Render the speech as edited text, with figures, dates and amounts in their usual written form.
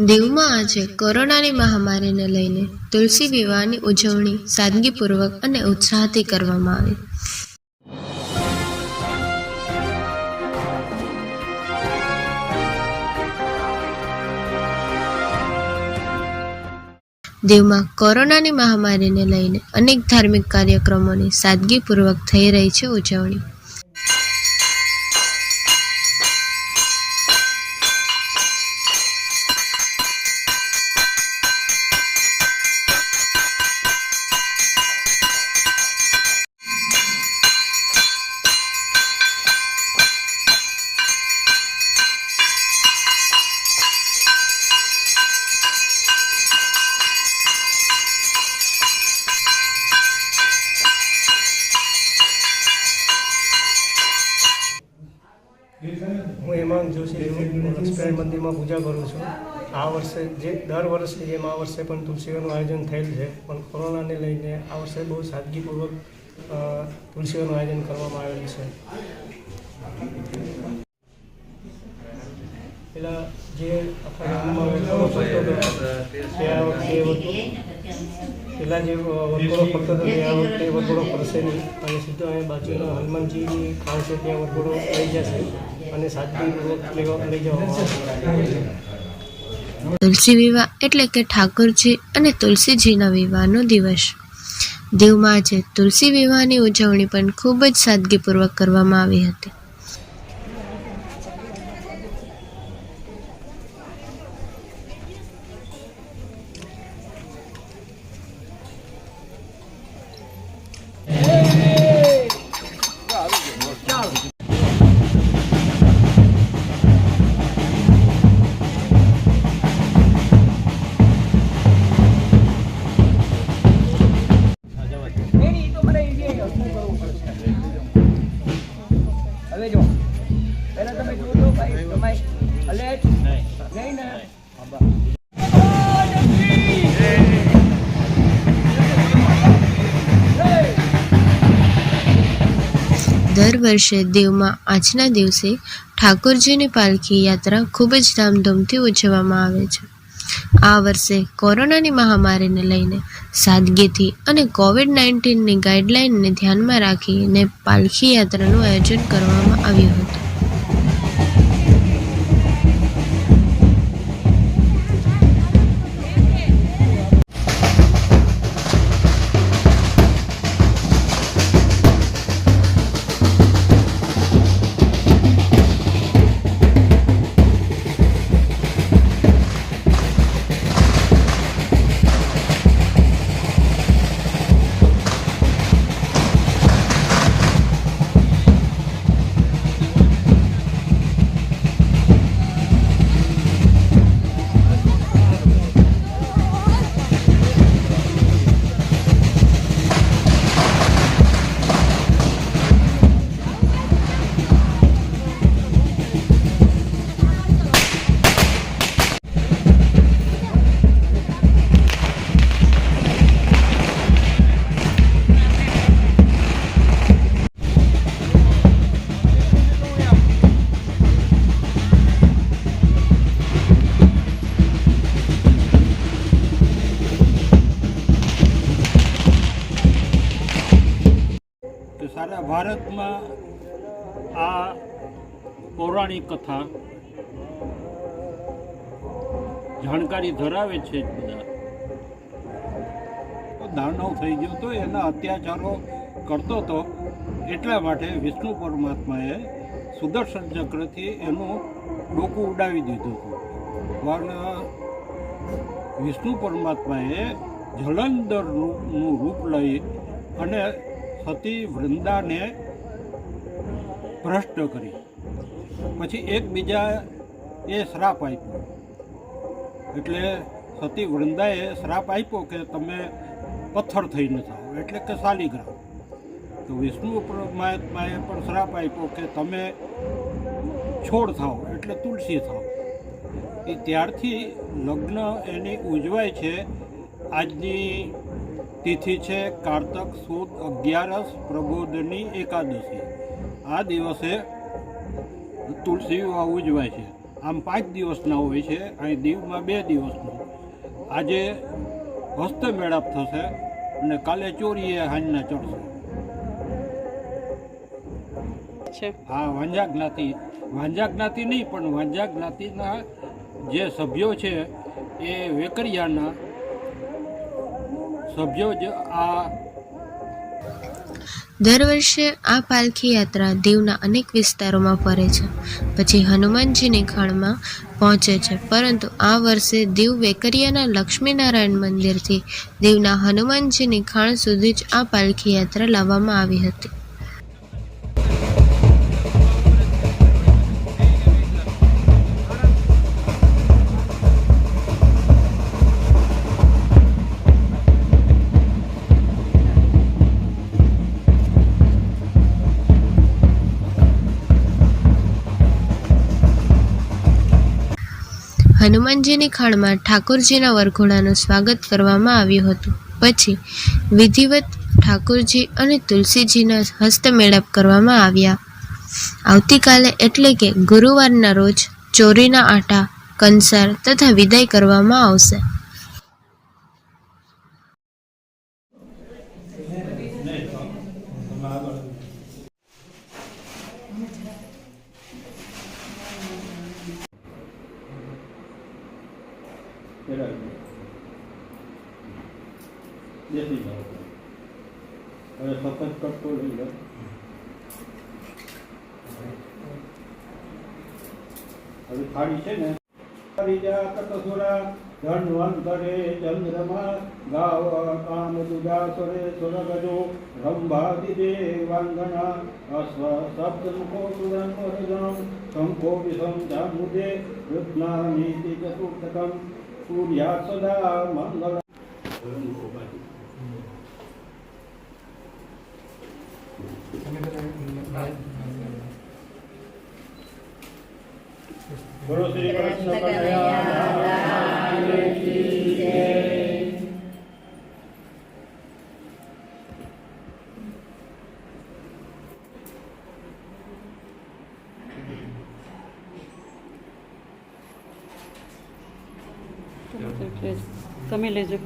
દીવમાં આજે કોરોનાની મહામારીને લઈને તુલસી વિવાહની ઉજવણી સાદગીપૂર્વક અને ઉત્સાહથી કરવામાં આવી. દીવમાં કોરોનાની મહામારીને લઈને અનેક ધાર્મિક કાર્યક્રમોની સાદગીપૂર્વક થઈ રહી છે ઉજવણી. હું હેમાંગ જોશી લક્ષ્મીનારાયણ મંદિરમાં પૂજા કરું છું. આ વર્ષે જે દર વર્ષે એમ આ વર્ષે પણ તુલસીઓનું આયોજન થયેલ છે, પણ કોરોનાને લઈને આ વર્ષે બહુ સાદગીપૂર્વક તુલસીઓનું આયોજન કરવામાં આવેલ છે. પેલા જે આખા ગામમાં વરઘોડો ફરતો હતો તે આ વખતે પહેલાં જે વરઘોડો ફરતો હતો તે આ વખતે વરઘોડો ફરશે નહીં અને સીધો અહીં બાજુના હનુમાનજીની ખાણ છે ત્યાં વરઘોડો લઈ જશે અને સાદગીપૂર્વક લઈ જવામાં આવશે. તુલસી વિવાહ એટલે કે ઠાકોરજી અને તુલસીજીના વિવાહનો દિવસ. દીવમાં આજે તુલસી વિવાહની ઉજવણી પણ ખૂબ જ સાદગીપૂર્વક કરવામાં આવી હતી. હવે જો પહેલા તમે જોજો ભાઈ તમે અલે નહીં ને દર વર્ષે દીવમાં આજના દિવસે ઠાકોરજીની પાલખી યાત્રા ખૂબ જ ધામધૂમથી ઉજવવામાં આવે છે. આ વર્ષે કોરોનાની મહામારીને લઈને સાદગીથી અને COVID-19ની ગાઈડલાઇનને ધ્યાનમાં રાખીને પાલખી યાત્રાનું આયોજન કરવામાં આવ્યું હતું. સારા ભારતમાં આ પૌરાણિક કથા જાણકારી ધરાવે છે. બધા દાનવ થઈ ગયો હતો, એના અત્યાચારો કરતો હતો, એટલા માટે વિષ્ણુ પરમાત્માએ સુદર્શન ચક્રથી એનું ડોકું ઉડાવી દીધું હતું. પણ વિષ્ણુ પરમાત્માએ જલંધરનું રૂપ લઈ અને સતી વૃંદાને ભ્રષ્ટ કરી. પછી એકબીજા એ શ્રાપ આપ્યો. એટલે સતી વૃંદાએ શ્રાપ આપ્યો કે તમે પથ્થર થઈને થાઓ, એટલે કે શાલિગ્રામ. તો વિષ્ણુ પરમાત્માએ પણ શ્રાપ આપ્યો કે તમે છોડ થાઓ, એટલે તુલસી થાઓ. એ ત્યારથી લગ્ન એની ઉજવાય છે. આજની તિથિ છે કારતક સુદ 11 પ્રબોધની એકાદશી. આ દિવસે તુલસી વિવાહ ઉજવાય છે. આમ 5 દિવસના હોય છે, અહીં દીવમાં 2 દિવસનું. આજે હસ્ત મેળાપ થશે અને કાલે ચોરીએ હાંજના ચડશે. હા, વાંઝા જ્ઞાતિ નહીં, પણ વાંઝા જ્ઞાતિના જે સભ્યો છે એ વેકરિયાના સભ્યો જ આ. દર વર્ષે આ પાલખી યાત્રા દીવના અનેક વિસ્તારોમાં ફરે છે, પછી હનુમાનજીની ખાણમાં પહોંચે છે. પરંતુ આ વર્ષે દીવ વેકરિયાના લક્ષ્મીનારાયણ મંદિરથી દીવના હનુમાનજીની ખાણ સુધી જ આ પાલખી યાત્રા લાવવામાં આવી હતી. હનુમાનજીની ખાણમાં ઠાકોરજીના વરઘોડાનું સ્વાગત કરવામાં આવ્યું હતું. પછી વિધિવત ઠાકોરજી અને તુલસીજીના હસ્તમેળાપ કરવામાં આવ્યા. આવતીકાલે એટલે કે ગુરુવારના રોજ ચોરીના આટા, કંસાર તથા વિદાય કરવામાં આવશે. હવે સખત કરતો લઈ લો. હવે થાળી છે ને ધન્વંતરે ચંદ્રમા ગાવ કામ દુદાસરે સુરગજો રંભાદિ દેવાંગના અશ્વ સપ્તમુખો સુરન્વરજમ શંખો વિષમ જામુદે વૃત્નાનીતિ ચતુર્થકમ સૂર્યા સદા મંગળ. બોલો શ્રી કૃષ્ણ કનૈયા કી જય. તમે લેજો.